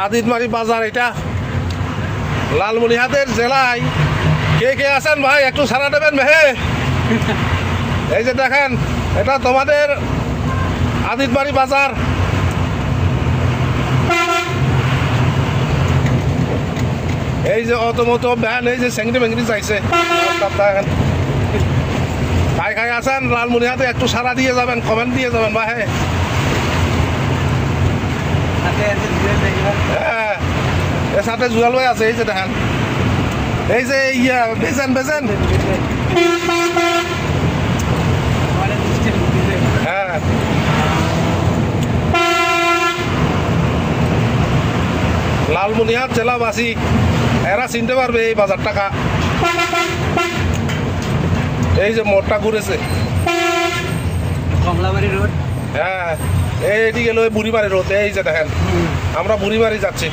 আদিতমারি বাজার এটা লালমনিরহাটের জেলায় কে কে আছেন ভাই একটু সারা দেবেন মেহে এই যে দেখেন এটা তোমাদের আদিতমারি বাজার এই যে অত মতো ব্যান এই যে সেঙ্গি মেঙ্গি চাইছে দেখেন খাই খাই আছেন লালমনিরহাটে একটু সারা দিয়ে যাবেন কমেন্ট দিয়ে যাবেন ভাই হ্যাঁ এর সাথে জুয়াল ভাই আছে এই যে দেখেন এই যে ইয়া বেজেন বেজেন হ্যাঁ লালমনিরহাট জেলাবাসী এরা চিনতে পারবে এই বাজার টাকা এই যে মোড়টা ঘুরেছে কমলাবাড়ি রোড হ্যাঁ এইদিকে বুড়িমারি রোড এই যে দেখেন আমরা বুড়িমারি যাচ্ছি